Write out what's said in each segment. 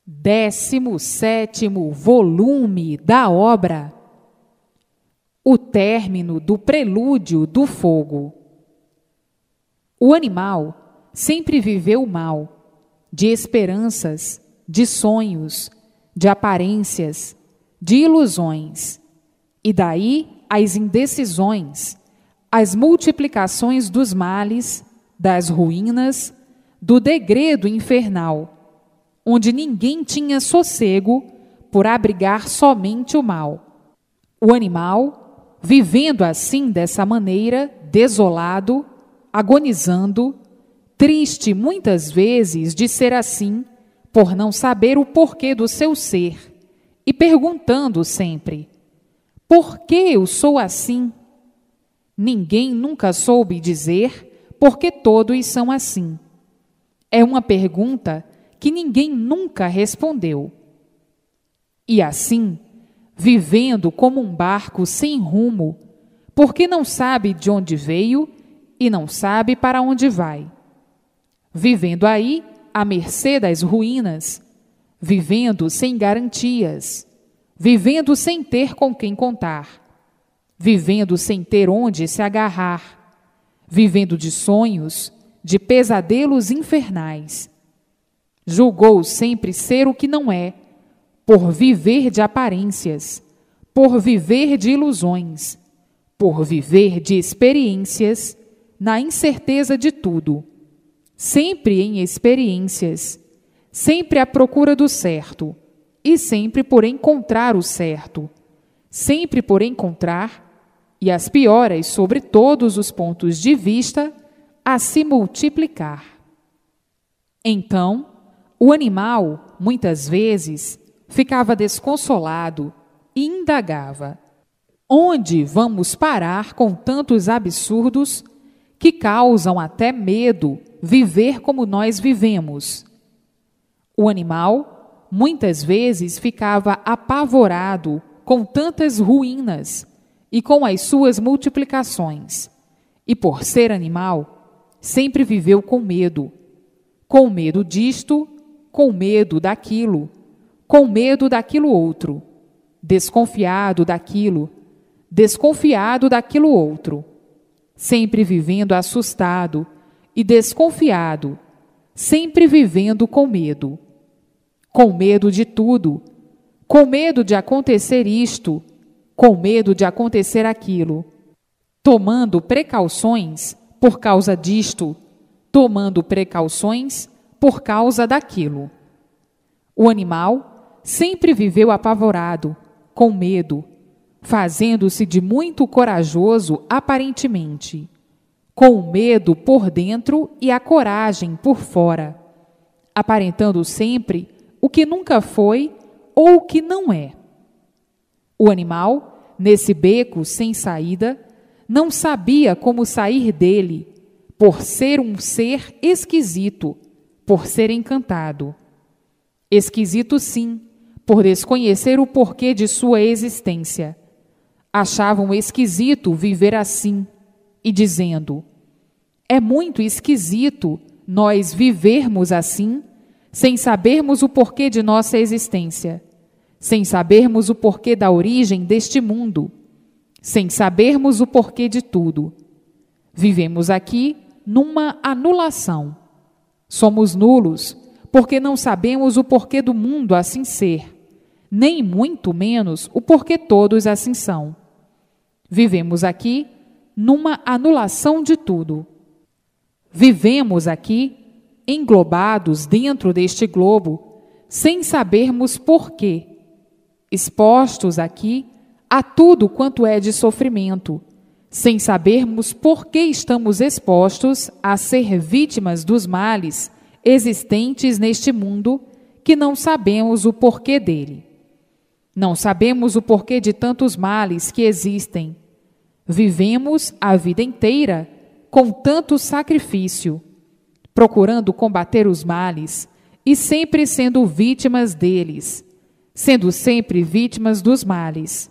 17º volume da obra O término do prelúdio do fogo. O animal sempre viveu mal, de esperanças, de sonhos, de aparências, de ilusões, e daí as indecisões, as multiplicações dos males, das ruínas, do degredo infernal, onde ninguém tinha sossego por abrigar somente o mal. O animal, vivendo assim dessa maneira, desolado, agonizando, triste muitas vezes de ser assim, por não saber o porquê do seu ser, e perguntando sempre: por que eu sou assim? Ninguém nunca soube dizer porque todos são assim. É uma pergunta que ninguém nunca respondeu. E assim, vivendo como um barco sem rumo, porque não sabe de onde veio e não sabe para onde vai. Vivendo aí à mercê das ruínas, vivendo sem garantias, vivendo sem ter com quem contar, vivendo sem ter onde se agarrar, vivendo de sonhos, de pesadelos infernais. Julgou sempre ser o que não é, por viver de aparências, por viver de ilusões, por viver de experiências, na incerteza de tudo, sempre em experiências, sempre à procura do certo, e sempre por encontrar o certo, sempre por encontrar, e as pioras sobre todos os pontos de vista, a se multiplicar. Então, o animal, muitas vezes, ficava desconsolado e indagava: onde vamos parar com tantos absurdos que causam até medo viver como nós vivemos? O animal, muitas vezes, ficava apavorado com tantas ruínas e com as suas multiplicações, e por ser animal, sempre viveu com medo disto, com medo daquilo outro, desconfiado daquilo outro, sempre vivendo assustado e desconfiado, sempre vivendo com medo de tudo, com medo de acontecer isto, com medo de acontecer aquilo, tomando precauções por causa disto, tomando precauções por causa daquilo. O animal sempre viveu apavorado, com medo, fazendo-se de muito corajoso aparentemente, com o medo por dentro e a coragem por fora, aparentando sempre o que nunca foi ou o que não é. O animal, nesse beco sem saída, não sabia como sair dele, por ser um ser esquisito, por ser encantado. Esquisito, sim, por desconhecer o porquê de sua existência. Achavam esquisito viver assim, e dizendo: é muito esquisito nós vivermos assim, sem sabermos o porquê de nossa existência, sem sabermos o porquê da origem deste mundo, sem sabermos o porquê de tudo. Vivemos aqui numa anulação. Somos nulos porque não sabemos o porquê do mundo assim ser, nem muito menos o porquê todos assim são. Vivemos aqui numa anulação de tudo. Vivemos aqui englobados dentro deste globo, sem sabermos porquê, expostos aqui a tudo quanto é de sofrimento, sem sabermos por que estamos expostos a ser vítimas dos males existentes neste mundo, que não sabemos o porquê dele. Não sabemos o porquê de tantos males que existem. Vivemos a vida inteira com tanto sacrifício, procurando combater os males e sempre sendo vítimas deles, sendo sempre vítimas dos males.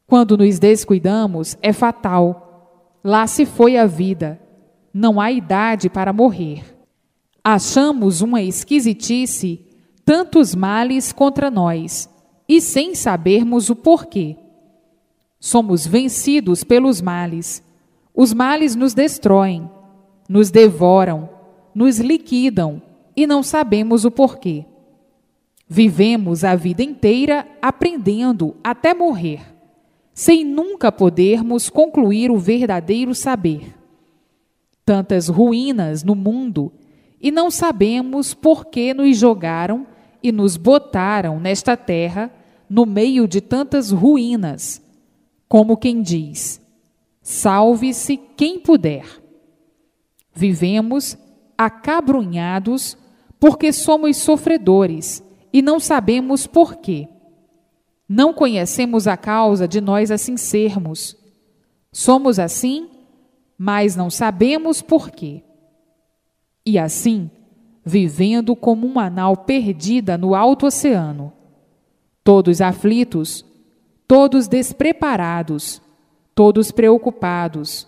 Quando nos descuidamos, é fatal. Lá se foi a vida. Não há idade para morrer. Achamos uma esquisitice tantos males contra nós, e sem sabermos o porquê. Somos vencidos pelos males. Os males nos destroem, nos devoram, nos liquidam, e não sabemos o porquê. Vivemos a vida inteira aprendendo até morrer, sem nunca podermos concluir o verdadeiro saber. Tantas ruínas no mundo, e não sabemos por que nos jogaram e nos botaram nesta terra, no meio de tantas ruínas, como quem diz: salve-se quem puder. Vivemos acabrunhados porque somos sofredores e não sabemos por quê. Não conhecemos a causa de nós assim sermos. Somos assim, mas não sabemos por quê. E assim, vivendo como uma nau perdida no alto oceano, todos aflitos, todos despreparados, todos preocupados,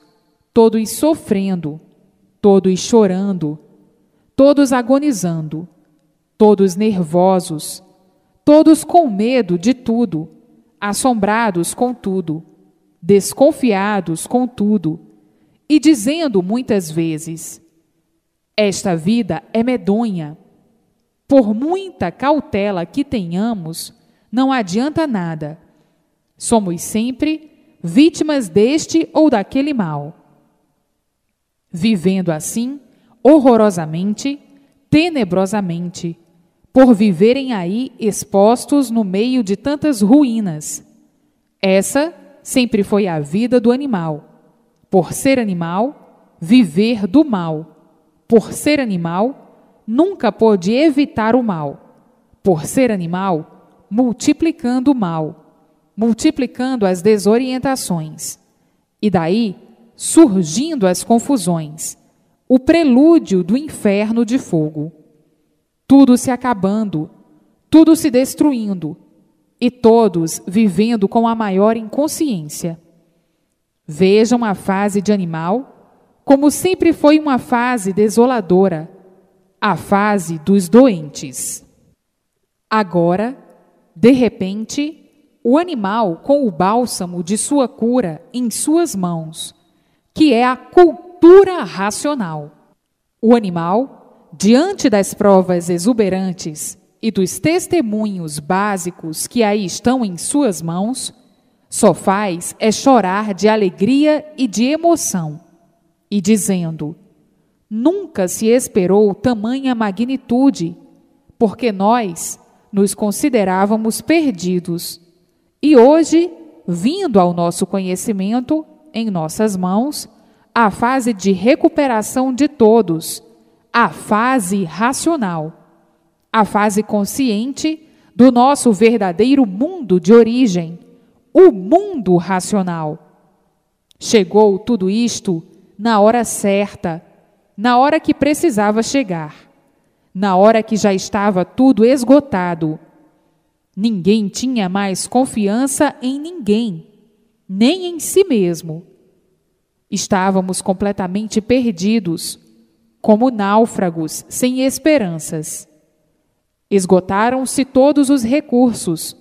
todos sofrendo, todos chorando, todos agonizando, todos nervosos, todos com medo de tudo, assombrados com tudo, desconfiados com tudo, e dizendo muitas vezes: esta vida é medonha. Por muita cautela que tenhamos, não adianta nada. Somos sempre vítimas deste ou daquele mal. Vivendo assim, horrorosamente, tenebrosamente, por viverem aí expostos no meio de tantas ruínas. Essa sempre foi a vida do animal. Por ser animal, viver do mal. Por ser animal, nunca pôde evitar o mal. Por ser animal, multiplicando o mal, multiplicando as desorientações. E daí, surgindo as confusões, o prelúdio do inferno de fogo. Tudo se acabando, tudo se destruindo, e todos vivendo com a maior inconsciência. Vejam a fase de animal como sempre foi uma fase desoladora, a fase dos doentes. Agora, de repente, o animal com o bálsamo de sua cura em suas mãos, que é a cultura racional. O animal, diante das provas exuberantes e dos testemunhos básicos que aí estão em suas mãos, só faz é chorar de alegria e de emoção, e dizendo: nunca se esperou tamanha magnitude, porque nós nos considerávamos perdidos. E hoje, vindo ao nosso conhecimento, em nossas mãos, a fase de recuperação de todos, a fase racional, a fase consciente do nosso verdadeiro mundo de origem, o mundo racional. Chegou tudo isto na hora certa, na hora que precisava chegar, na hora que já estava tudo esgotado. Ninguém tinha mais confiança em ninguém, nem em si mesmo. Estávamos completamente perdidos, como náufragos sem esperanças. Esgotaram-se todos os recursos.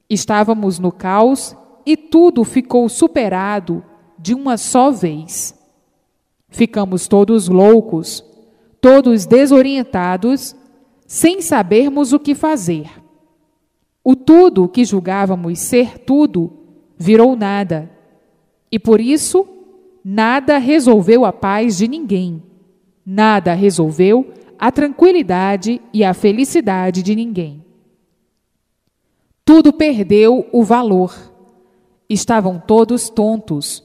Estávamos no caos e tudo ficou superado de uma só vez. Ficamos todos loucos, todos desorientados, sem sabermos o que fazer. O tudo que julgávamos ser tudo virou nada, e por isso nada resolveu a paz de ninguém, nada resolveu a tranquilidade e a felicidade de ninguém. Tudo perdeu o valor, estavam todos tontos,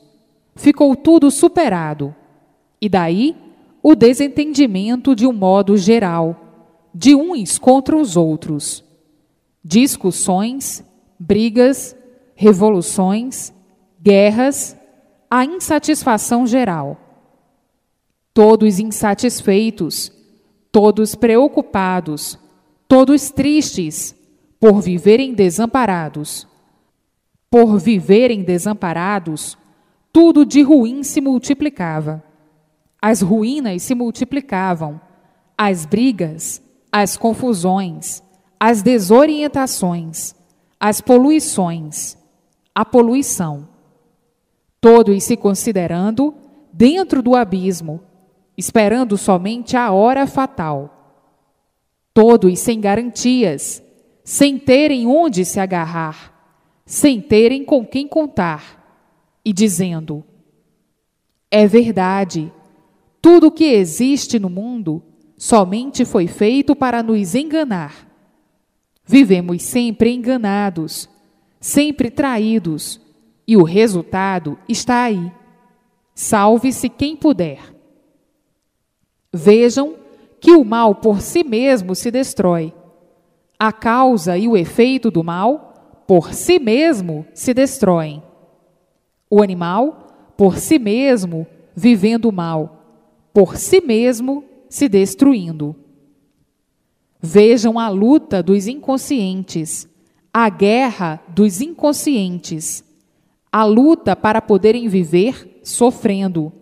ficou tudo superado, e daí o desentendimento de um modo geral, de uns contra os outros. Discussões, brigas, revoluções, guerras, a insatisfação geral. Todos insatisfeitos, todos preocupados, todos tristes, por viverem desamparados. Por viverem desamparados, tudo de ruim se multiplicava. As ruínas se multiplicavam, as brigas, as confusões, as desorientações, as poluições, a poluição. Todos se considerando dentro do abismo, esperando somente a hora fatal. Todos sem garantias, sem terem onde se agarrar, sem terem com quem contar, e dizendo: é verdade, tudo o que existe no mundo somente foi feito para nos enganar. Vivemos sempre enganados, sempre traídos, e o resultado está aí. Salve-se quem puder. Vejam que o mal por si mesmo se destrói. A causa e o efeito do mal, por si mesmo, se destroem. O animal, por si mesmo, vivendo o mal, por si mesmo, se destruindo. Vejam a luta dos inconscientes, a guerra dos inconscientes, a luta para poderem viver sofrendo,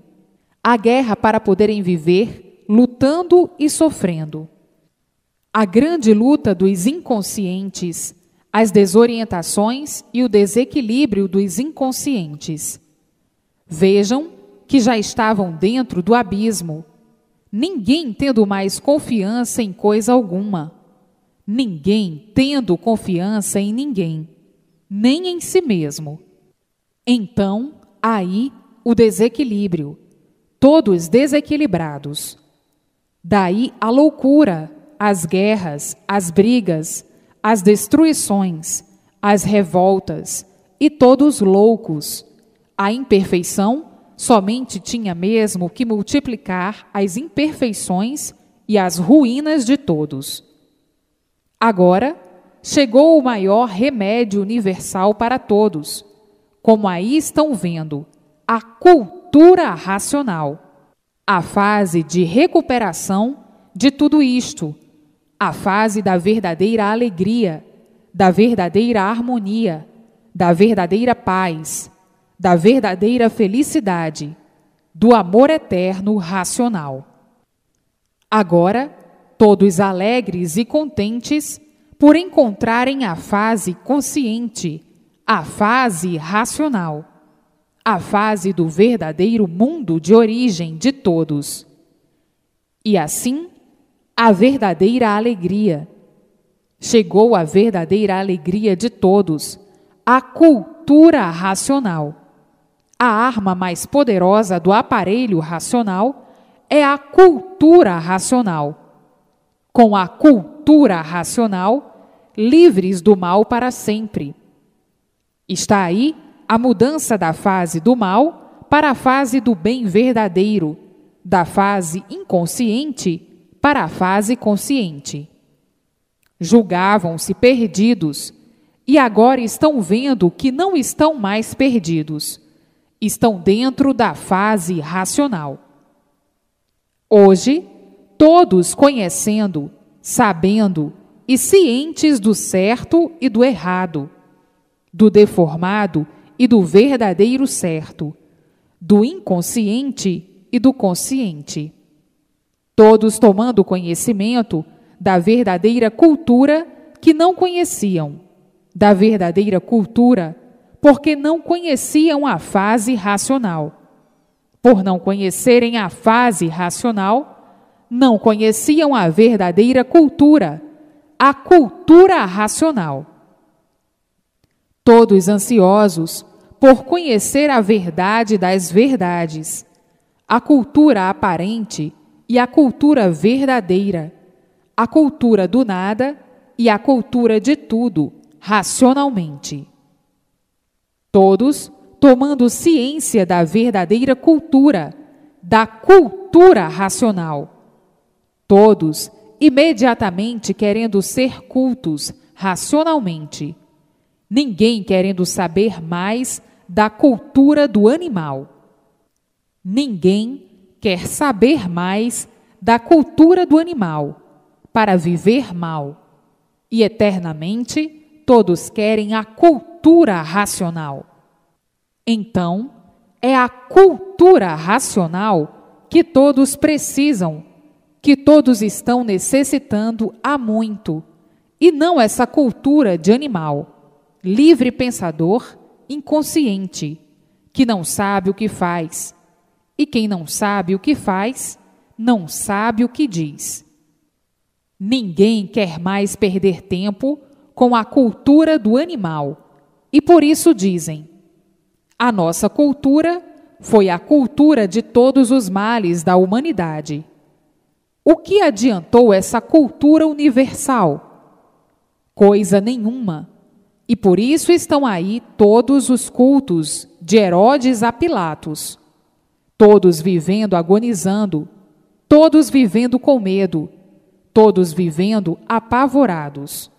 a guerra para poderem viver lutando e sofrendo. A grande luta dos inconscientes, as desorientações e o desequilíbrio dos inconscientes. Vejam que já estavam dentro do abismo, ninguém tendo mais confiança em coisa alguma, ninguém tendo confiança em ninguém, nem em si mesmo. Então, aí o desequilíbrio, todos desequilibrados. Daí a loucura, as guerras, as brigas, as destruições, as revoltas, e todos loucos. A imperfeição somente tinha mesmo que multiplicar as imperfeições e as ruínas de todos. Agora, chegou o maior remédio universal para todos, como aí estão vendo, a cultura racional, a fase de recuperação de tudo isto, a fase da verdadeira alegria, da verdadeira harmonia, da verdadeira paz, da verdadeira felicidade, do amor eterno racional. Agora, todos alegres e contentes por encontrarem a fase consciente, a fase racional, a fase do verdadeiro mundo de origem de todos. E assim, a verdadeira alegria. Chegou a verdadeira alegria de todos, a cultura racional. A arma mais poderosa do aparelho racional é a cultura racional. Com a cultura racional, livres do mal para sempre. Está aí a mudança da fase do mal para a fase do bem verdadeiro, da fase inconsciente para a fase consciente. Julgavam-se perdidos e agora estão vendo que não estão mais perdidos. Estão dentro da fase racional. Hoje, todos conhecendo, sabendo e cientes do certo e do errado, do deformado e do verdadeiro certo, do inconsciente e do consciente. Todos tomando conhecimento da verdadeira cultura que não conheciam, da verdadeira cultura porque não conheciam a fase racional. Por não conhecerem a fase racional, não conheciam a verdadeira cultura, a cultura racional. Todos ansiosos por conhecer a verdade das verdades, a cultura aparente e a cultura verdadeira, a cultura do nada e a cultura de tudo, racionalmente. Todos tomando ciência da verdadeira cultura, da cultura racional. Todos imediatamente querendo ser cultos racionalmente. Ninguém querendo saber mais da cultura do animal. Ninguém quer saber mais da cultura do animal para viver mal. E eternamente todos querem a cultura racional. Então, é a cultura racional que todos precisam, que todos estão necessitando há muito, e não essa cultura de animal, livre pensador, inconsciente, que não sabe o que faz. E quem não sabe o que faz, não sabe o que diz. Ninguém quer mais perder tempo com a cultura do animal, e por isso dizem: a nossa cultura foi a cultura de todos os males da humanidade. O que adiantou essa cultura universal? Coisa nenhuma. E por isso estão aí todos os cultos, de Herodes a Pilatos, todos vivendo agonizando, todos vivendo com medo, todos vivendo apavorados.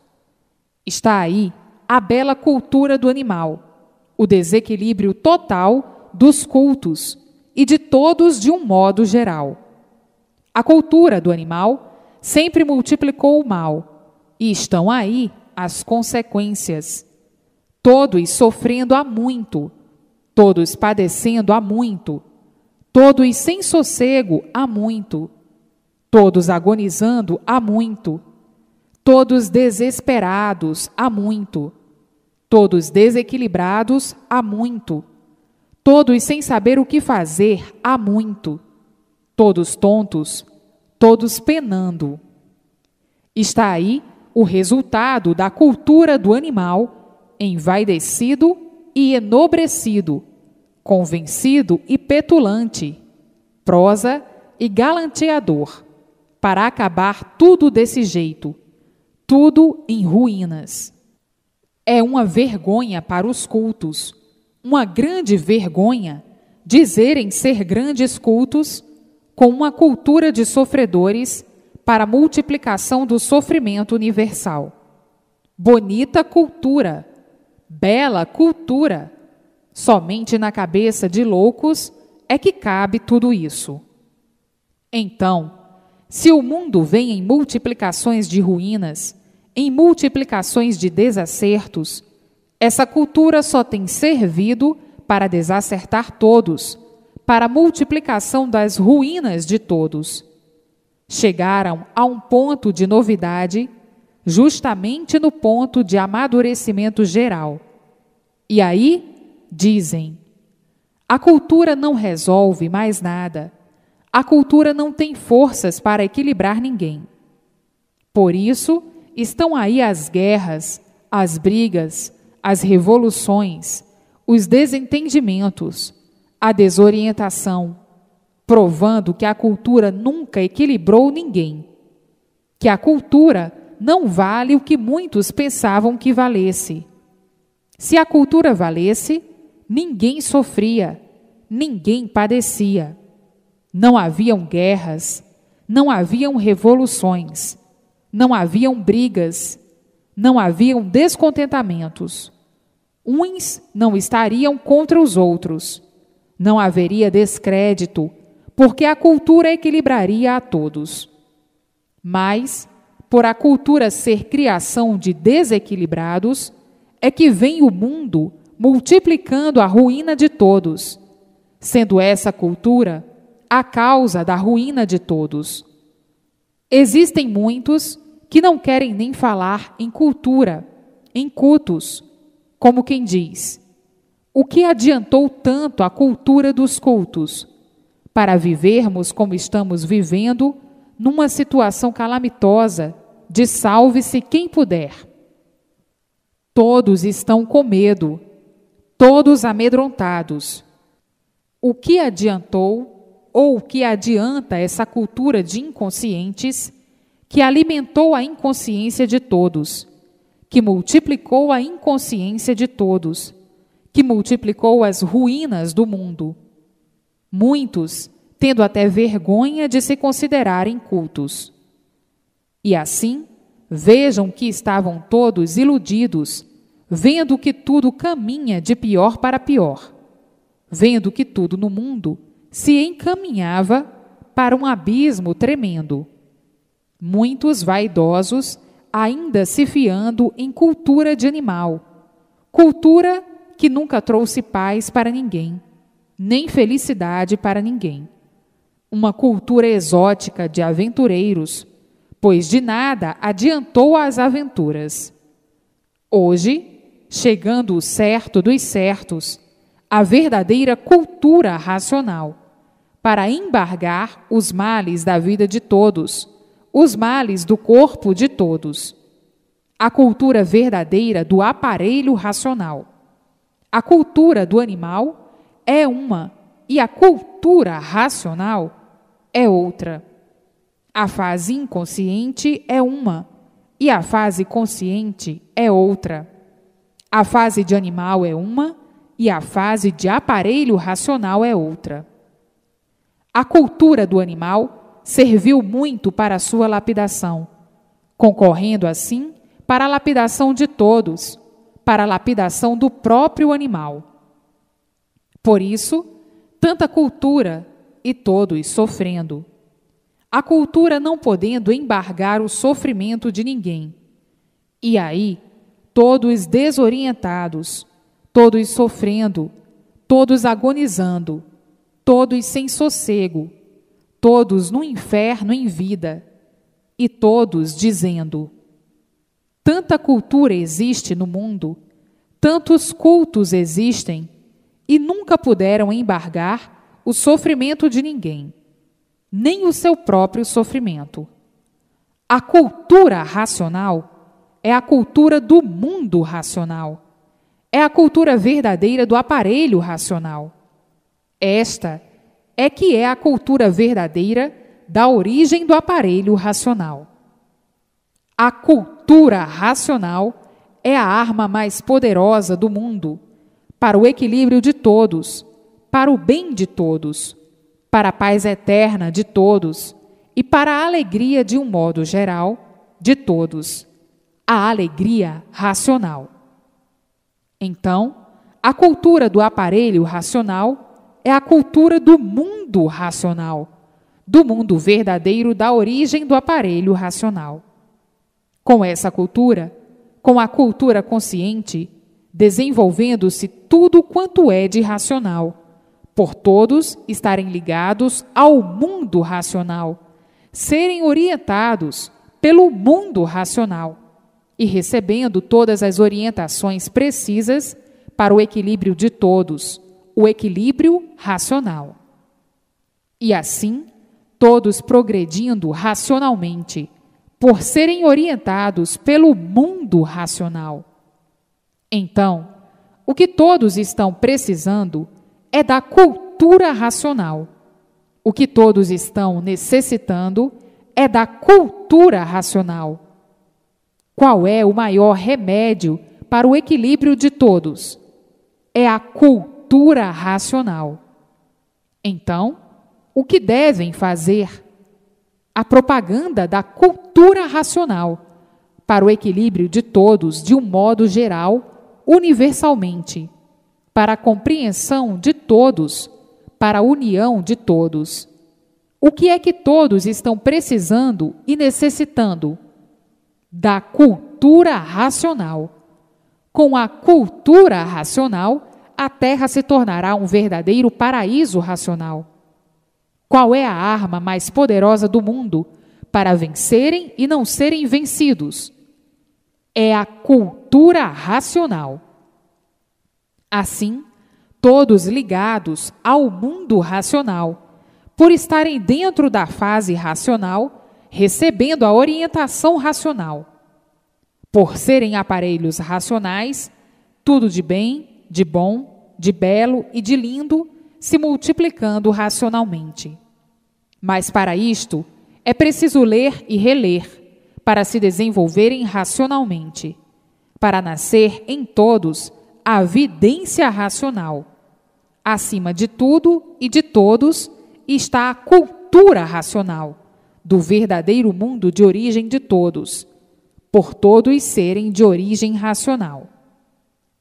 Está aí a bela cultura do animal, o desequilíbrio total dos cultos e de todos de um modo geral. A cultura do animal sempre multiplicou o mal, e estão aí as consequências. Todos sofrendo há muito, todos padecendo há muito, todos sem sossego há muito, todos agonizando há muito, todos desesperados há muito, todos desequilibrados há muito, todos sem saber o que fazer há muito, todos tontos, todos penando. Está aí o resultado da cultura do animal, envaidecido e enobrecido, convencido e petulante, prosa e galanteador, para acabar tudo desse jeito, tudo em ruínas. É uma vergonha para os cultos, uma grande vergonha, dizerem ser grandes cultos, com uma cultura de sofredores para a multiplicação do sofrimento universal. Bonita cultura, bela cultura, somente na cabeça de loucos é que cabe tudo isso. Então, se o mundo vem em multiplicações de ruínas, em multiplicações de desacertos, essa cultura só tem servido para desacertar todos, para a multiplicação das ruínas de todos. Chegaram a um ponto de novidade, justamente no ponto de amadurecimento geral. E aí, dizem, a cultura não resolve mais nada, a cultura não tem forças para equilibrar ninguém. Por isso, estão aí as guerras, as brigas, as revoluções, os desentendimentos, a desorientação, provando que a cultura nunca equilibrou ninguém, que a cultura não vale o que muitos pensavam que valesse. Se a cultura valesse, ninguém sofria, ninguém padecia. Não haviam guerras, não haviam revoluções, não haviam brigas, não haviam descontentamentos. Uns não estariam contra os outros. Não haveria descrédito, porque a cultura equilibraria a todos. Mas, por a cultura ser criação de desequilibrados, é que vem o mundo multiplicando a ruína de todos, sendo essa cultura a causa da ruína de todos. Existem muitos que não querem nem falar em cultura, em cultos, como quem diz: o que adiantou tanto a cultura dos cultos para vivermos como estamos vivendo, numa situação calamitosa de salve-se quem puder? Todos estão com medo, todos amedrontados. O que adiantou ou o que adianta essa cultura de inconscientes que alimentou a inconsciência de todos, que multiplicou a inconsciência de todos, que multiplicou as ruínas do mundo? Muitos tendo até vergonha de se considerarem cultos. E assim, vejam que estavam todos iludidos, vendo que tudo caminha de pior para pior, vendo que tudo no mundo se encaminhava para um abismo tremendo. Muitos vaidosos ainda se fiando em cultura de animal, cultura que nunca trouxe paz para ninguém, nem felicidade para ninguém. Uma cultura exótica de aventureiros, pois de nada adiantou as aventuras. Hoje, chegando o certo dos certos, a verdadeira cultura racional, para embargar os males da vida de todos, os males do corpo de todos. A cultura verdadeira do aparelho racional. A cultura do animal é uma e a cultura racional é outra. A fase inconsciente é uma e a fase consciente é outra. A fase de animal é uma e a fase de aparelho racional é outra. A cultura do animal serviu muito para a sua lapidação, concorrendo assim para a lapidação de todos, para a lapidação do próprio animal. Por isso, tanta cultura e todos sofrendo. A cultura não podendo embargar o sofrimento de ninguém. E aí, todos desorientados, todos sofrendo, todos agonizando, todos sem sossego, todos no inferno em vida, e todos dizendo: tanta cultura existe no mundo, tantos cultos existem, e nunca puderam embargar o sofrimento de ninguém, nem o seu próprio sofrimento. A cultura racional é a cultura do mundo racional, é a cultura verdadeira do aparelho racional. Esta é que é a cultura verdadeira da origem do aparelho racional. A cultura racional é a arma mais poderosa do mundo para o equilíbrio de todos, para o bem de todos, para a paz eterna de todos e para a alegria de um modo geral de todos, a alegria racional. Então, a cultura do aparelho racional é a cultura do mundo racional, do mundo verdadeiro da origem do aparelho racional. Com essa cultura, com a cultura consciente, desenvolvendo-se tudo quanto é de racional, por todos estarem ligados ao mundo racional, serem orientados pelo mundo racional e recebendo todas as orientações precisas para o equilíbrio de todos, o equilíbrio racional. E assim, todos progredindo racionalmente, por serem orientados pelo mundo racional. Então, o que todos estão precisando é da cultura racional. O que todos estão necessitando é da cultura racional. Qual é o maior remédio para o equilíbrio de todos? É a cultura racional. Então, o que devem fazer? A propaganda da cultura racional para o equilíbrio de todos de um modo geral, universalmente, para a compreensão de todos, para a união de todos. O que é que todos estão precisando e necessitando? Da cultura racional. Com a cultura racional, a Terra se tornará um verdadeiro paraíso racional. Qual é a arma mais poderosa do mundo para vencerem e não serem vencidos? É a cultura racional. Assim, todos ligados ao mundo racional, por estarem dentro da fase racional, recebendo a orientação racional. Por serem aparelhos racionais, tudo de bem, de bom, de belo e de lindo, se multiplicando racionalmente. Mas para isto, é preciso ler e reler, para se desenvolverem racionalmente, para nascer em todos a vidência racional. Acima de tudo e de todos está a cultura racional, do verdadeiro mundo de origem de todos, por todos serem de origem racional.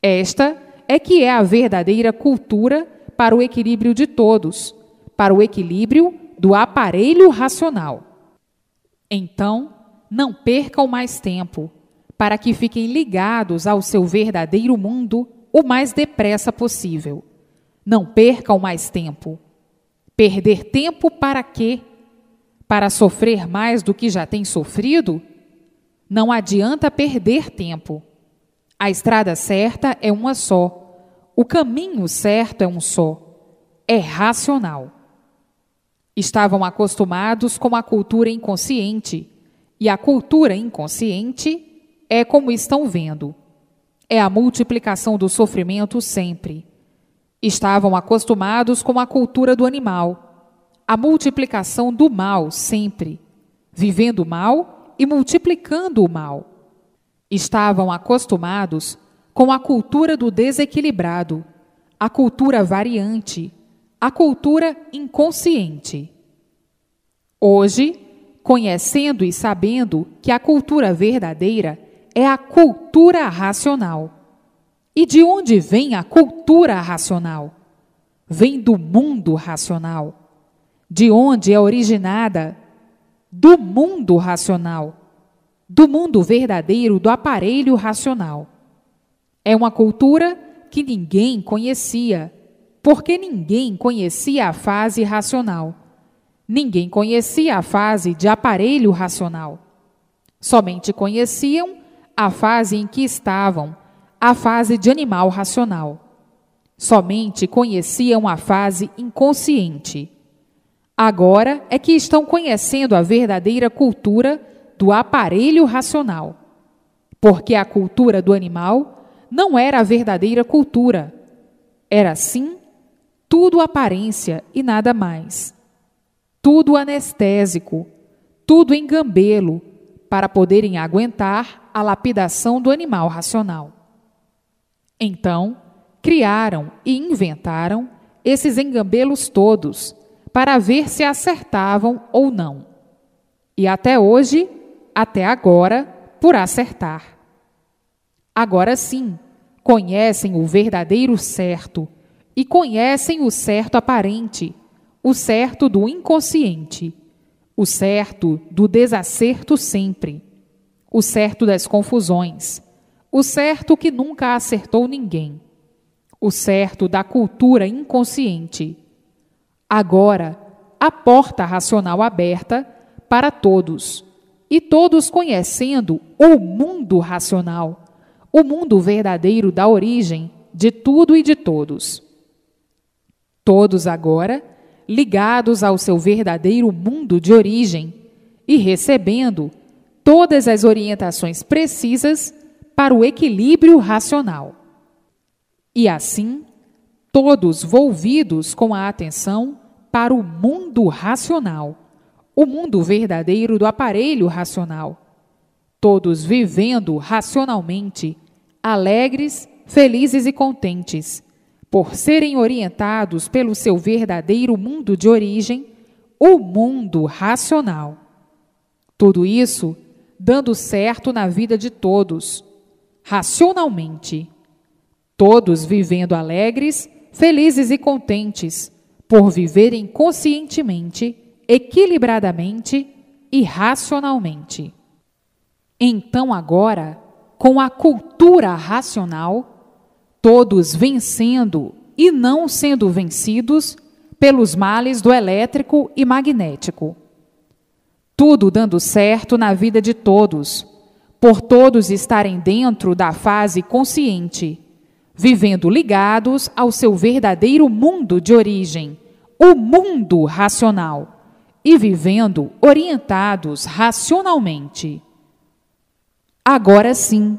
Esta é que é a verdadeira cultura para o equilíbrio de todos, para o equilíbrio do aparelho racional. Então, não percam mais tempo, para que fiquem ligados ao seu verdadeiro mundo o mais depressa possível. Não percam mais tempo. Perder tempo para quê? Para sofrer mais do que já tem sofrido? Não adianta perder tempo. A estrada certa é uma só. O caminho certo é um só. É racional. Estavam acostumados com a cultura inconsciente, e a cultura inconsciente é como estão vendo. É a multiplicação do sofrimento sempre. Estavam acostumados com a cultura do animal, a multiplicação do mal sempre, vivendo o mal e multiplicando o mal. Estavam acostumados com a cultura do desequilibrado, a cultura variante, a cultura inconsciente. Hoje, conhecendo e sabendo que a cultura verdadeira é a cultura racional. E de onde vem a cultura racional? Vem do mundo racional. De onde é originada? Do mundo racional. Do mundo verdadeiro, do aparelho racional. É uma cultura que ninguém conhecia, porque ninguém conhecia a fase racional. Ninguém conhecia a fase de aparelho racional. Somente conheciam a fase em que estavam, a fase de animal racional. Somente conheciam a fase inconsciente. Agora é que estão conhecendo a verdadeira cultura do aparelho racional. Porque a cultura do animal não era a verdadeira cultura. Era, sim, tudo aparência e nada mais. Tudo anestésico, tudo engambelo, para poderem aguentar a lapidação do animal racional. Então, criaram e inventaram esses engambelos todos, para ver se acertavam ou não. E até hoje, até agora, por acertar. Agora sim, conhecem o verdadeiro certo e conhecem o certo aparente, o certo do inconsciente, o certo do desacerto sempre, o certo das confusões, o certo que nunca acertou ninguém, o certo da cultura inconsciente. Agora, a porta racional aberta para todos, e todos conhecendo o mundo racional, o mundo verdadeiro da origem de tudo e de todos. Todos agora ligados ao seu verdadeiro mundo de origem e recebendo todas as orientações precisas para o equilíbrio racional. E assim, todos volvidos com a atenção para o mundo racional, o mundo verdadeiro do aparelho racional. Todos vivendo racionalmente, alegres, felizes e contentes, por serem orientados pelo seu verdadeiro mundo de origem, o mundo racional. Tudo isso dando certo na vida de todos, racionalmente. Todos vivendo alegres, felizes e contentes, por viverem conscientemente, equilibradamente e racionalmente. Então agora, com a cultura racional, todos vencendo e não sendo vencidos pelos males do elétrico e magnético. Tudo dando certo na vida de todos, por todos estarem dentro da fase consciente, vivendo ligados ao seu verdadeiro mundo de origem, o mundo racional, e vivendo orientados racionalmente. Agora sim,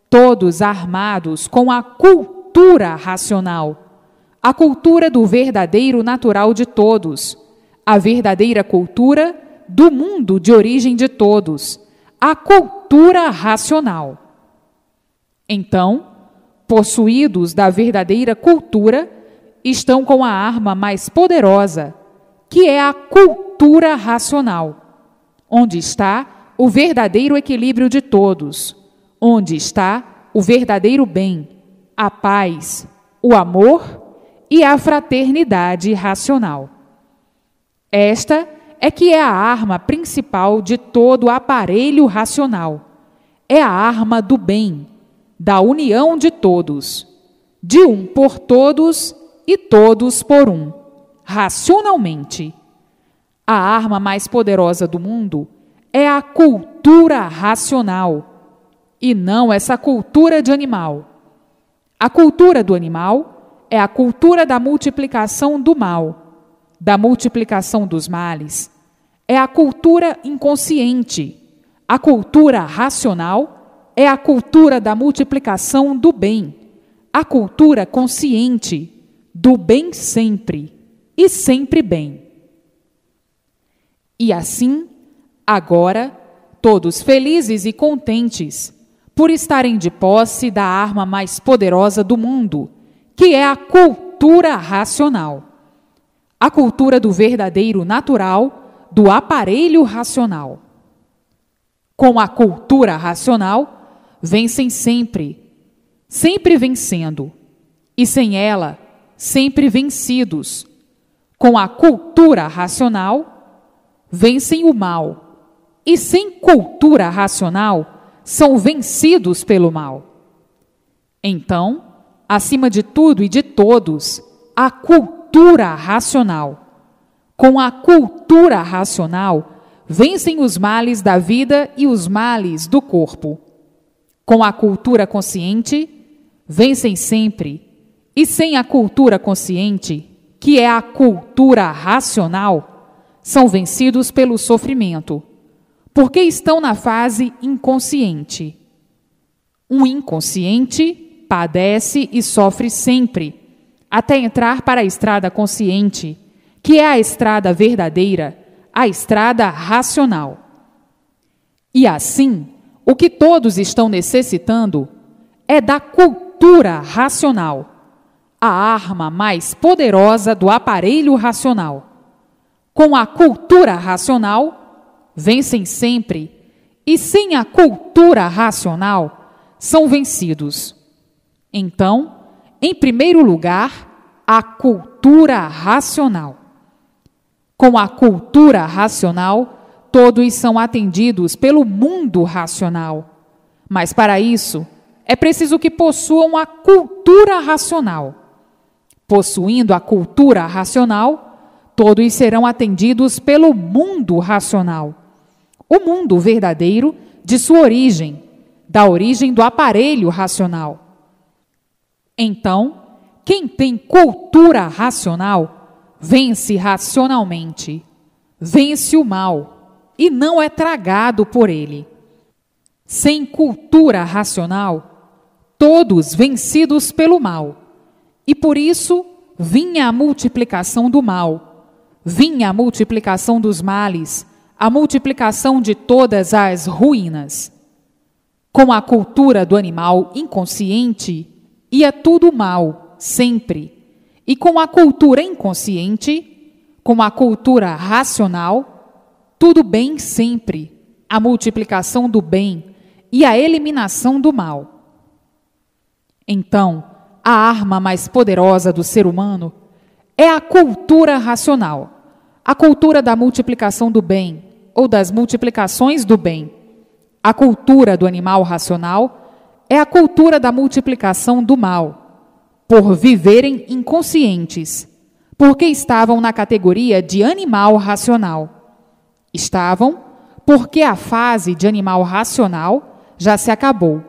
todos armados com a cultura racional, a cultura do verdadeiro natural de todos, a verdadeira cultura do mundo de origem de todos, a cultura racional. Então, possuídos da verdadeira cultura, estão com a arma mais poderosa, que é a cultura racional, onde está o verdadeiro equilíbrio de todos, onde está o verdadeiro bem, a paz, o amor e a fraternidade racional. Esta é que é a arma principal de todo o aparelho racional. É a arma do bem, da união de todos, de um por todos e todos por um, racionalmente. A arma mais poderosa do mundo é a cultura racional, e não essa cultura de animal. A cultura do animal é a cultura da multiplicação do mal, da multiplicação dos males. É a cultura inconsciente. A cultura racional é a cultura da multiplicação do bem, a cultura consciente do bem sempre e sempre bem. E assim, agora, todos felizes e contentes por estarem de posse da arma mais poderosa do mundo, que é a cultura racional. A cultura do verdadeiro natural, do aparelho racional. Com a cultura racional, vencem sempre, sempre vencendo, e sem ela, sempre vencidos. Com a cultura racional, vencem o mal, e sem cultura racional, são vencidos pelo mal. Então, acima de tudo e de todos, a cultura racional. Com a cultura racional, vencem os males da vida e os males do corpo. Com a cultura consciente, vencem sempre. E sem a cultura consciente, que é a cultura racional, são vencidos pelo sofrimento, porque estão na fase inconsciente. Um inconsciente padece e sofre sempre, até entrar para a estrada consciente, que é a estrada verdadeira, a estrada racional. E assim, o que todos estão necessitando é da cultura racional, a arma mais poderosa do aparelho racional. Com a cultura racional, vencem sempre, e sem a cultura racional, são vencidos. Então, em primeiro lugar, a cultura racional. Com a cultura racional, todos são atendidos pelo mundo racional. Mas para isso, é preciso que possuam a cultura racional. Possuindo a cultura racional, todos serão atendidos pelo mundo racional. O mundo verdadeiro de sua origem, da origem do aparelho racional. Então, quem tem cultura racional, vence racionalmente, vence o mal e não é tragado por ele. Sem cultura racional, todos vencidos pelo mal, e por isso vinha a multiplicação do mal, vinha a multiplicação dos males, a multiplicação de todas as ruínas. Com a cultura do animal inconsciente, ia tudo mal, sempre. E com a cultura inconsciente, com a cultura racional, tudo bem sempre, a multiplicação do bem e a eliminação do mal. Então, a arma mais poderosa do ser humano é a cultura racional, a cultura da multiplicação do bem, ou das multiplicações do bem. A cultura do animal racional é a cultura da multiplicação do mal, por viverem inconscientes, porque estavam na categoria de animal racional. Estavam porque a fase de animal racional já se acabou,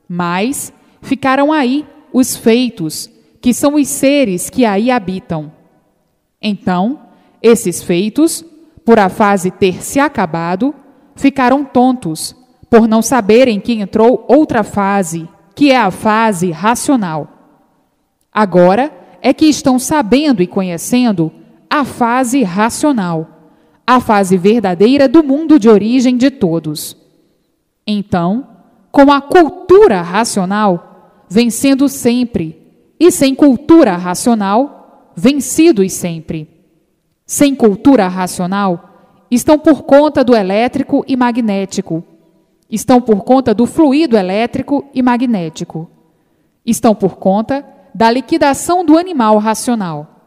mas ficaram aí os feitos, que são os seres que aí habitam. Então, esses feitos, por a fase ter se acabado, ficaram tontos, por não saberem que entrou outra fase, que é a fase racional. Agora é que estão sabendo e conhecendo a fase racional, a fase verdadeira do mundo de origem de todos. Então, com a cultura racional, vencendo sempre, e sem cultura racional, vencidos sempre. Sem cultura racional, estão por conta do elétrico e magnético, estão por conta do fluido elétrico e magnético, estão por conta da liquidação do animal racional,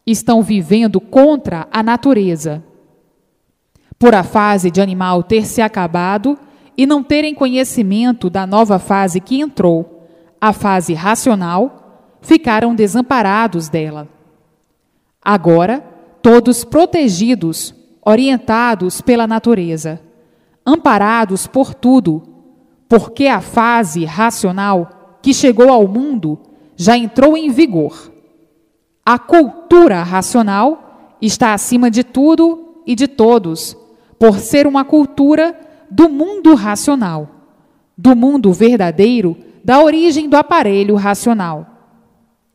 estão vivendo contra a natureza. Por a fase de animal ter se acabado e não terem conhecimento da nova fase que entrou, a fase racional, ficaram desamparados dela. Agora, todos protegidos orientados pela natureza, amparados por tudo, porque a fase racional que chegou ao mundo já entrou em vigor. A cultura racional está acima de tudo e de todos, por ser uma cultura do mundo racional, do mundo verdadeiro, da origem do aparelho racional.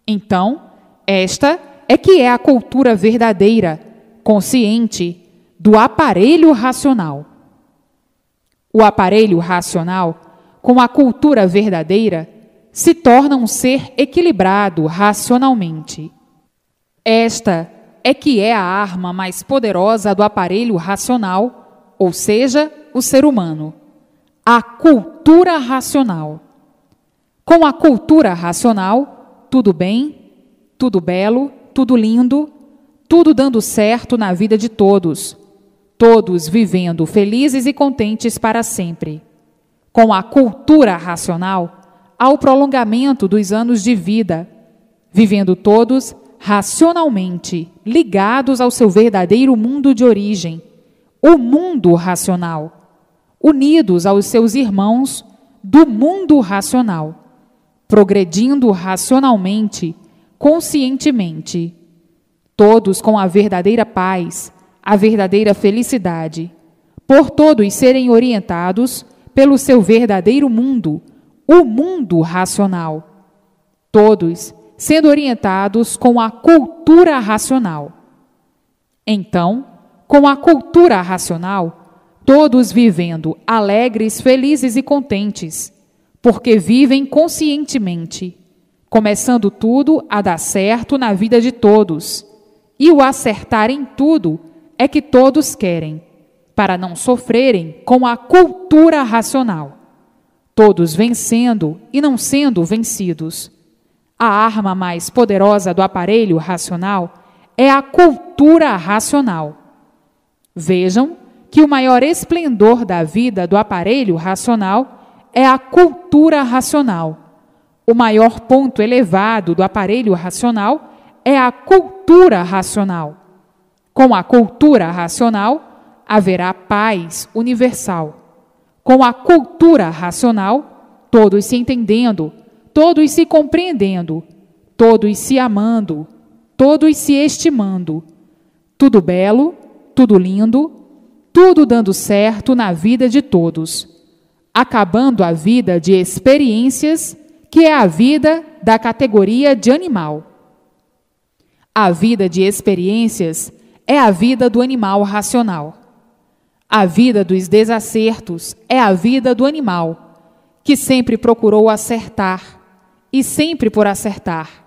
Então, esta é que é a cultura verdadeira, consciente, do aparelho racional. O aparelho racional, com a cultura verdadeira, se torna um ser equilibrado racionalmente. Esta é que é a arma mais poderosa do aparelho racional, ou seja, o ser humano, a cultura racional. Com a cultura racional, tudo bem, tudo belo, tudo lindo, tudo dando certo na vida de todos, todos vivendo felizes e contentes para sempre. Com a cultura racional, há o prolongamento dos anos de vida, vivendo todos racionalmente, ligados ao seu verdadeiro mundo de origem, o mundo racional, unidos aos seus irmãos do mundo racional, progredindo racionalmente, conscientemente, todos com a verdadeira paz, a verdadeira felicidade, por todos serem orientados pelo seu verdadeiro mundo, o mundo racional, todos sendo orientados com a cultura racional. Então, com a cultura racional, todos vivendo alegres, felizes e contentes, porque vivem conscientemente, começando tudo a dar certo na vida de todos, e o acertar em tudo é que todos querem, para não sofrerem com a cultura racional, todos vencendo e não sendo vencidos. A arma mais poderosa do aparelho racional é a cultura racional. Vejam que o maior esplendor da vida do aparelho racional é a cultura racional. O maior ponto elevado do aparelho racional é a cultura racional. Com a cultura racional, haverá paz universal. Com a cultura racional, todos se entendendo, todos se compreendendo, todos se amando, todos se estimando, tudo belo, tudo lindo, tudo dando certo na vida de todos, acabando a vida de experiências, que é a vida da categoria de animal. A vida de experiências é a vida do animal racional. A vida dos desacertos é a vida do animal, que sempre procurou acertar, e sempre por acertar.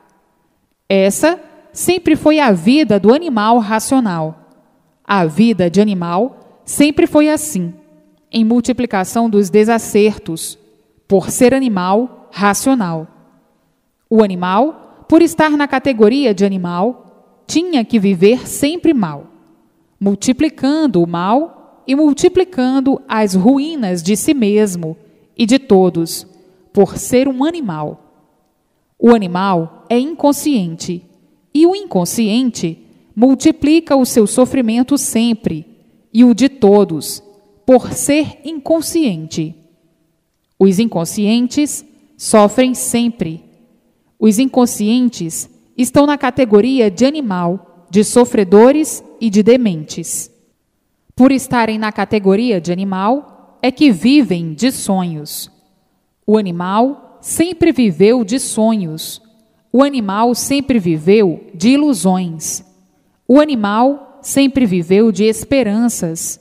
Essa sempre foi a vida do animal racional. A vida de animal sempre foi assim, em multiplicação dos desacertos, por ser animal racional. O animal, por estar na categoria de animal, tinha que viver sempre mal, multiplicando o mal e multiplicando as ruínas de si mesmo e de todos, por ser um animal. O animal é inconsciente, e o inconsciente multiplica o seu sofrimento sempre, e o de todos, por ser inconsciente. Os inconscientes sofrem sempre. Os inconscientes estão na categoria de animal, de sofredores e de dementes. Por estarem na categoria de animal, é que vivem de sonhos. O animal sempre viveu de sonhos. O animal sempre viveu de ilusões. O animal sempre viveu de esperanças.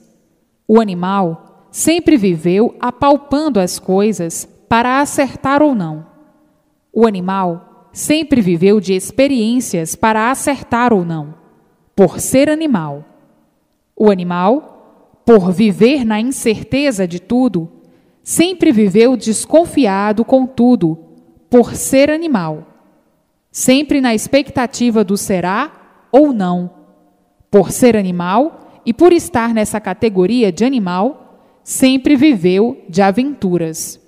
O animal sempre viveu apalpando as coisas para acertar ou não. O animal sempre viveu de experiências para acertar ou não, por ser animal. O animal, por viver na incerteza de tudo, sempre viveu desconfiado com tudo, por ser animal. Sempre na expectativa do será ou não. Por ser animal e por estar nessa categoria de animal, sempre viveu de aventuras.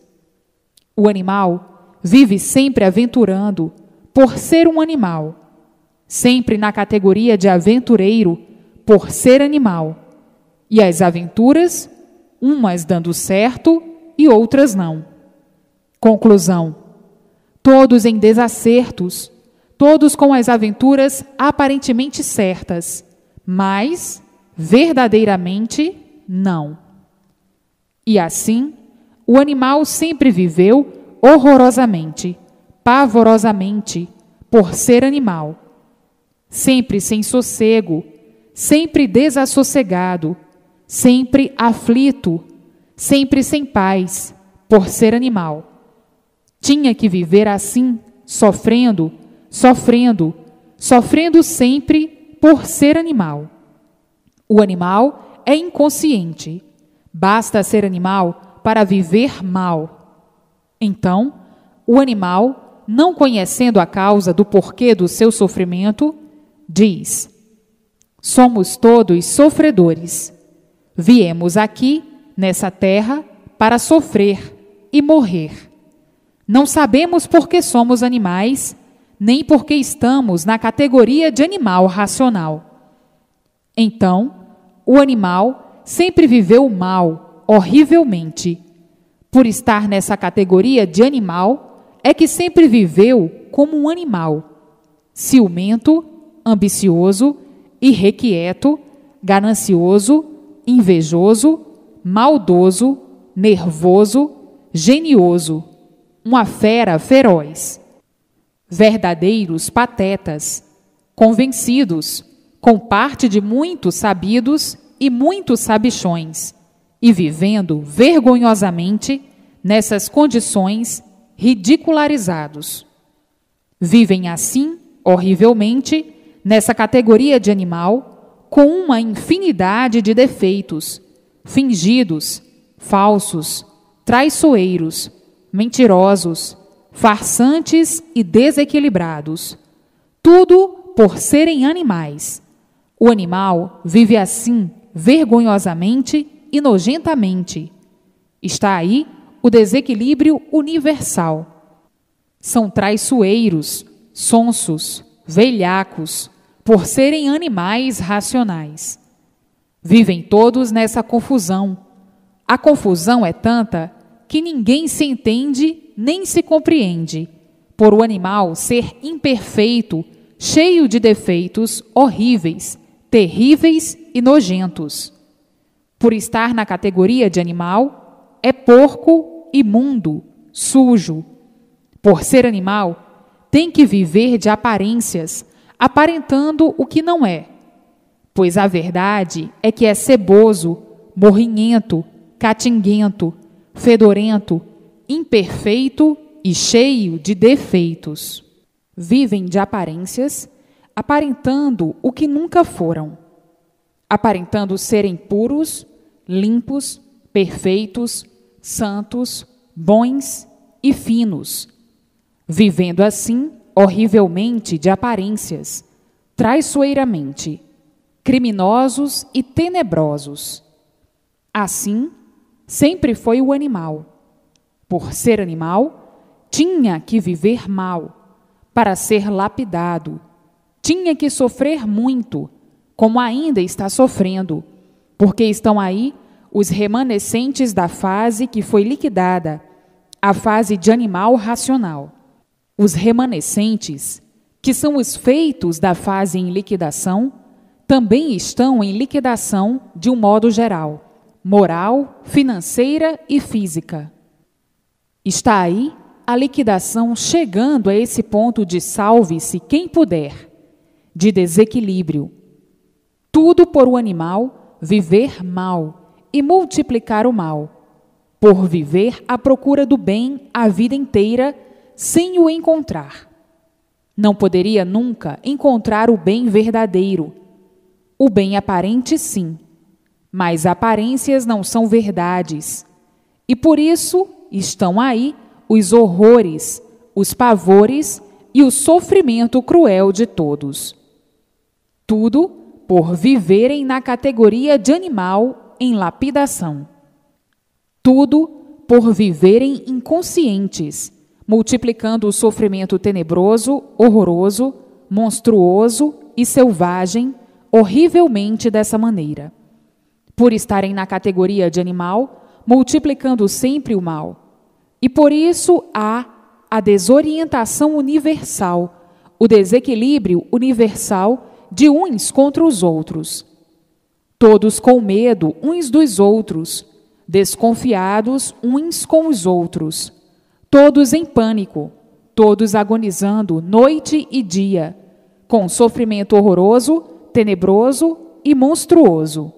O animal vive sempre aventurando, por ser um animal. Sempre na categoria de aventureiro, por ser animal. E as aventuras, umas dando certo e outras não. Conclusão: todos em desacertos, todos com as aventuras aparentemente certas, mas verdadeiramente não. E assim, o animal sempre viveu horrorosamente, pavorosamente, por ser animal, sempre sem sossego, sempre desassossegado, sempre aflito, sempre sem paz, por ser animal. Tinha que viver assim, sofrendo, sofrendo, sofrendo sempre por ser animal. O animal é inconsciente. Basta ser animal para viver mal. Então, o animal, não conhecendo a causa do porquê do seu sofrimento, diz: somos todos sofredores. Viemos aqui, nessa terra, para sofrer e morrer. Não sabemos por que somos animais, nem porque estamos na categoria de animal racional. Então, o animal sempre viveu mal, horrivelmente. Por estar nessa categoria de animal, é que sempre viveu como um animal, ciumento, ambicioso, irrequieto, ganancioso, invejoso, maldoso, nervoso, genioso, uma fera feroz. Verdadeiros patetas, convencidos, com parte de muitos sabidos e muitos sabichões, e vivendo vergonhosamente nessas condições, ridicularizados. Vivem assim, horrivelmente, nessa categoria de animal, com uma infinidade de defeitos, fingidos, falsos, traiçoeiros, mentirosos, farsantes e desequilibrados. Tudo por serem animais. O animal vive assim, vergonhosamente e nojentamente. Está aí o desequilíbrio universal. São traiçoeiros, sonsos, velhacos, por serem animais racionais. Vivem todos nessa confusão. A confusão é tanta que ninguém se entende nem se compreende, por o animal ser imperfeito, cheio de defeitos horríveis, terríveis e nojentos. Por estar na categoria de animal, é porco, imundo, sujo. Por ser animal, tem que viver de aparências, aparentando o que não é. Pois a verdade é que é ceboso, morrinhento, catinguento, fedorento, imperfeito e cheio de defeitos. Vivem de aparências, aparentando o que nunca foram. Aparentando serem puros, limpos, perfeitos, santos, bons e finos. Vivendo assim, horrivelmente de aparências, traiçoeiramente, criminosos e tenebrosos. Assim, sempre foi o animal. Por ser animal, tinha que viver mal, para ser lapidado. Tinha que sofrer muito, como ainda está sofrendo, porque estão aí os remanescentes da fase que foi liquidada, a fase de animal racional. Os remanescentes, que são os feitos da fase em liquidação, também estão em liquidação de um modo geral, moral, financeira e física. Está aí a liquidação chegando a esse ponto de salve-se quem puder, de desequilíbrio. Tudo por o animal viver mal e multiplicar o mal, por viver à procura do bem a vida inteira sem o encontrar. Não poderia nunca encontrar o bem verdadeiro. O bem aparente, sim, mas aparências não são verdades. E por isso estão aí os horrores, os pavores e o sofrimento cruel de todos. Tudo por viverem na categoria de animal em lapidação. Tudo por viverem inconscientes, multiplicando o sofrimento tenebroso, horroroso, monstruoso e selvagem, horrivelmente dessa maneira. por estarem na categoria de animal, multiplicando sempre o mal. E por isso há a desorientação universal, o desequilíbrio universal de uns contra os outros. Todos com medo uns dos outros, desconfiados uns com os outros, todos em pânico, todos agonizando noite e dia, com sofrimento horroroso, tenebroso e monstruoso.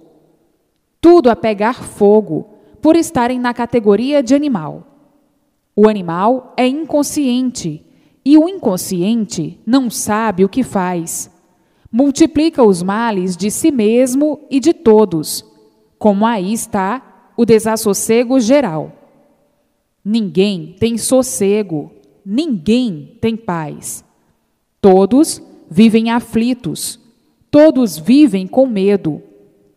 Tudo a pegar fogo, por estarem na categoria de animal. O animal é inconsciente, e o inconsciente não sabe o que faz. Multiplica os males de si mesmo e de todos, como aí está o desassossego geral. Ninguém tem sossego, ninguém tem paz. Todos vivem aflitos, todos vivem com medo,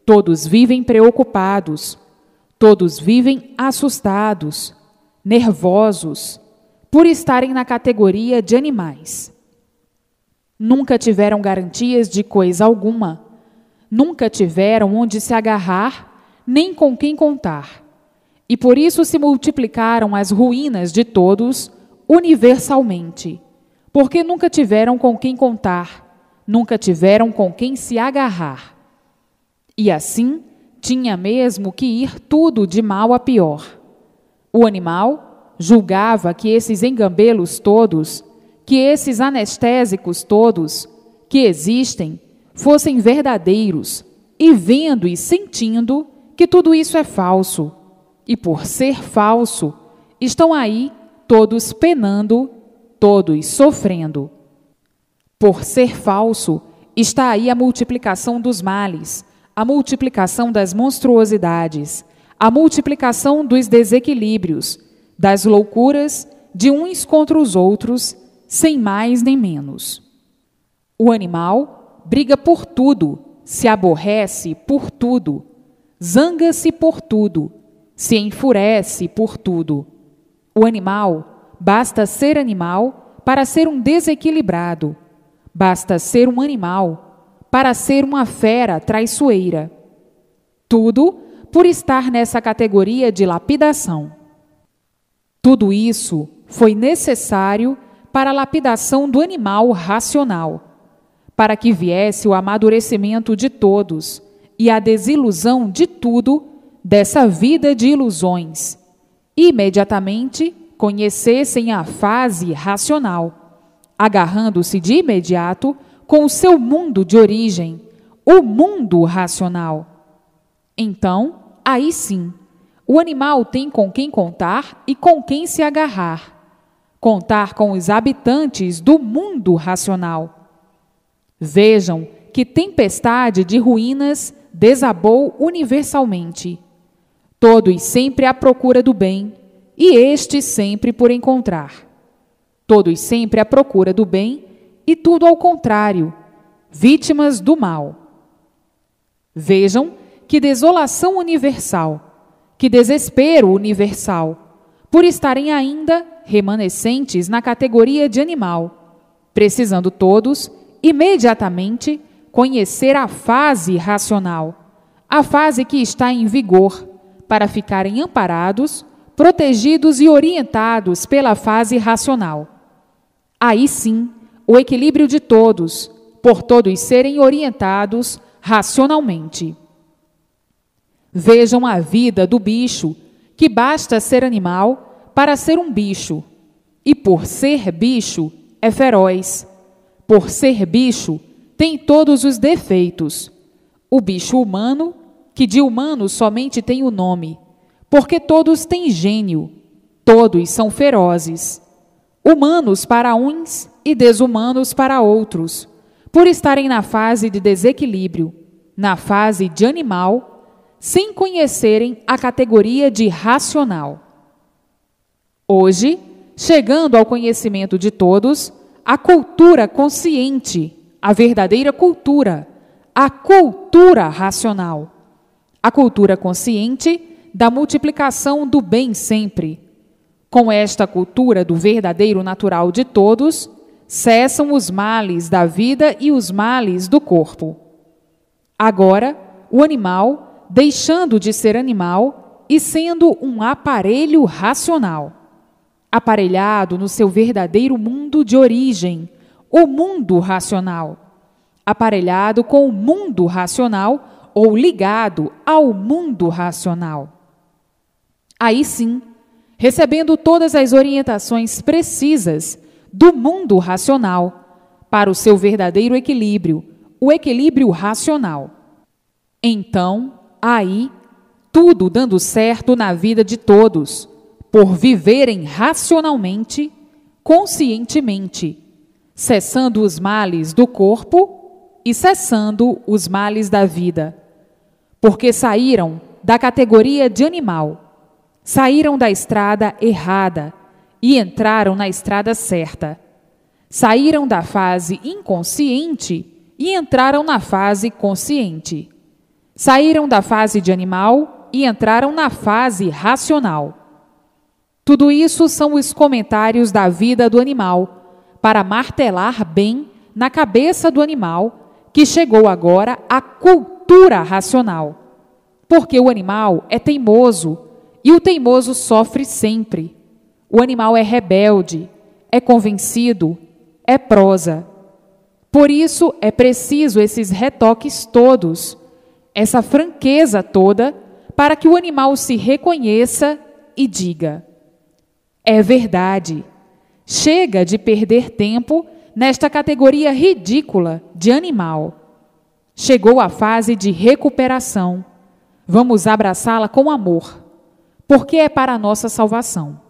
todos vivem preocupados, todos vivem assustados, nervosos, por estarem na categoria de animais. Nunca tiveram garantias de coisa alguma, nunca tiveram onde se agarrar, nem com quem contar. E por isso se multiplicaram as ruínas de todos universalmente, porque nunca tiveram com quem contar, nunca tiveram com quem se agarrar. E assim, tinha mesmo que ir tudo de mal a pior. O animal julgava que esses engambelos todos, que esses anestésicos todos, que existem, fossem verdadeiros, e vendo e sentindo que tudo isso é falso. E por ser falso, estão aí todos penando, todos sofrendo. Por ser falso, está aí a multiplicação dos males, a multiplicação das monstruosidades, a multiplicação dos desequilíbrios, das loucuras de uns contra os outros, sem mais nem menos. O animal briga por tudo, se aborrece por tudo, zanga-se por tudo, se enfurece por tudo. O animal basta ser animal para ser um desequilibrado, basta ser um animal para ser uma fera traiçoeira. Tudo por estar nessa categoria de lapidação. Tudo isso foi necessário para a lapidação do animal racional, para que viesse o amadurecimento de todos e a desilusão de tudo dessa vida de ilusões, e imediatamente conhecessem a fase racional, agarrando-se de imediato com o seu mundo de origem, o mundo racional. Então, aí sim, o animal tem com quem contar e com quem se agarrar. Contar com os habitantes do mundo racional. Vejam que tempestade de ruínas desabou universalmente. Todos sempre à procura do bem, e este sempre por encontrar. Todos sempre à procura do bem, e tudo ao contrário, vítimas do mal. Vejam que desolação universal, que desespero universal, por estarem ainda remanescentes na categoria de animal, precisando todos, imediatamente, conhecer a fase racional, a fase que está em vigor, para ficarem amparados, protegidos e orientados pela fase racional. Aí sim, o equilíbrio de todos, por todos serem orientados racionalmente. Vejam a vida do bicho, que basta ser animal para ser um bicho, e por ser bicho é feroz. Por ser bicho tem todos os defeitos. O bicho humano, que de humano somente tem o nome, porque todos têm gênio, todos são ferozes. Humanos para uns e desumanos para outros, por estarem na fase de desequilíbrio, na fase de animal, sem conhecerem a categoria de racional. Hoje, chegando ao conhecimento de todos, a cultura consciente, a verdadeira cultura, a cultura racional, a cultura consciente da multiplicação do bem sempre. Com esta cultura do verdadeiro natural de todos, cessam os males da vida e os males do corpo. Agora, o animal deixando de ser animal e sendo um aparelho racional, aparelhado no seu verdadeiro mundo de origem, o mundo racional, aparelhado com o mundo racional ou ligado ao mundo racional. Aí sim, recebendo todas as orientações precisas do mundo racional para o seu verdadeiro equilíbrio, o equilíbrio racional. Então, aí, tudo dando certo na vida de todos, por viverem racionalmente, conscientemente, cessando os males do corpo e cessando os males da vida, porque saíram da categoria de animal, saíram da estrada errada e entraram na estrada certa, saíram da fase inconsciente e entraram na fase consciente, saíram da fase de animal e entraram na fase racional. Tudo isso são os comentários da vida do animal, para martelar bem na cabeça do animal, que chegou agora à cultura racional. Porque o animal é teimoso, e o teimoso sofre sempre. O animal é rebelde, é convencido, é prosa. Por isso é preciso esses retoques todos, essa franqueza toda, para que o animal se reconheça e diga: é verdade, chega de perder tempo nesta categoria ridícula de animal. Chegou a fase de recuperação. Vamos abraçá-la com amor, porque é para a nossa salvação.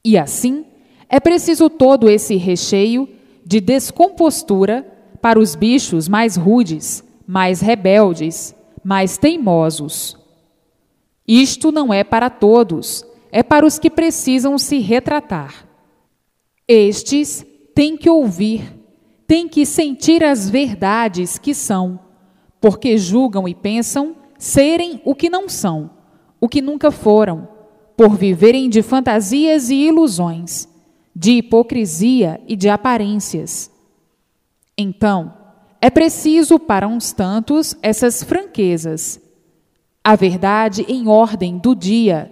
E assim, é preciso todo esse recheio de descompostura para os bichos mais rudes, mais rebeldes, mais teimosos. Isto não é para todos, é para os que precisam se retratar. Estes têm que ouvir, têm que sentir as verdades que são, porque julgam e pensam serem o que não são, o que nunca foram, por viverem de fantasias e ilusões, de hipocrisia e de aparências. Então, é preciso para uns tantos essas franquezas, a verdade em ordem do dia.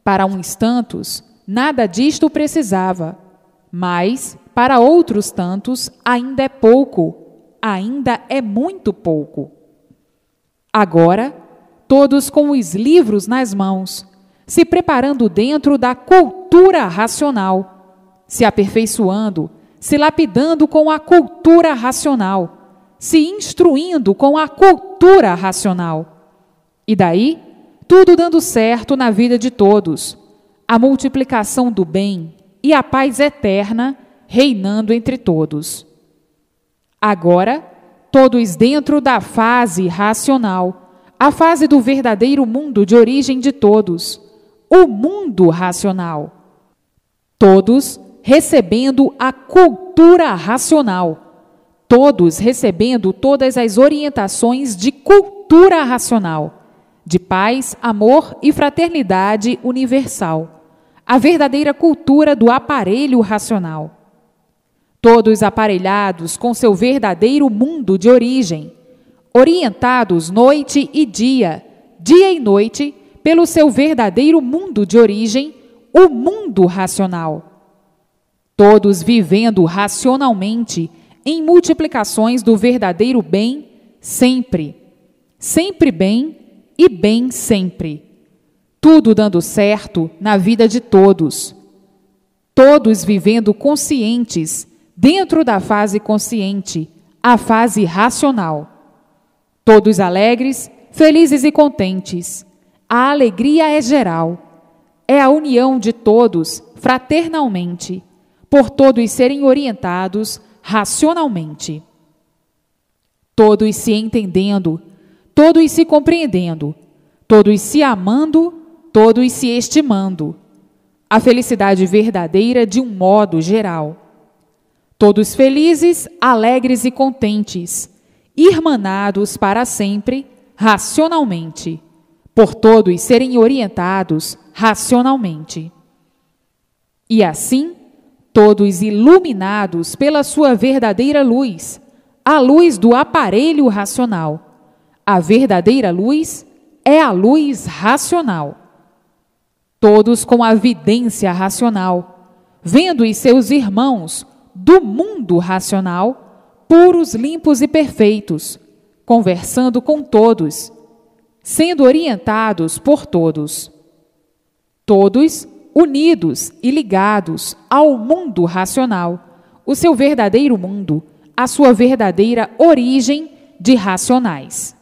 Para uns tantos, nada disto precisava, mas para outros tantos ainda é pouco, ainda é muito pouco. Agora, todos com os livros nas mãos, se preparando dentro da cultura racional, se aperfeiçoando, se lapidando com a cultura racional, se instruindo com a cultura racional. E daí, tudo dando certo na vida de todos, a multiplicação do bem e a paz eterna reinando entre todos. Agora, todos dentro da fase racional, a fase do verdadeiro mundo de origem de todos, o mundo racional. Todos recebendo a cultura racional, todos recebendo todas as orientações de cultura racional, de paz, amor e fraternidade universal, a verdadeira cultura do aparelho racional. Todos aparelhados com seu verdadeiro mundo de origem, orientados noite e dia e noite, pelo seu verdadeiro mundo de origem, o mundo racional. Todos vivendo racionalmente em multiplicações do verdadeiro bem sempre, sempre bem e bem sempre. Tudo dando certo na vida de todos. Todos vivendo conscientes dentro da fase consciente, a fase racional. Todos alegres, felizes e contentes. A alegria é geral. É a união de todos fraternalmente, por todos serem orientados racionalmente. Todos se entendendo, todos se compreendendo, todos se amando, todos se estimando. A felicidade verdadeira de um modo geral. Todos felizes, alegres e contentes, irmanados para sempre, racionalmente, por todos serem orientados racionalmente. E assim, todos iluminados pela sua verdadeira luz, a luz do aparelho racional, A verdadeira luz é a luz racional. Todos com a vidência racional, vendo os seus irmãos do mundo racional, puros, limpos e perfeitos, conversando com todos, sendo orientados por todos. Todos unidos e ligados ao mundo racional, o seu verdadeiro mundo, a sua verdadeira origem de racionais.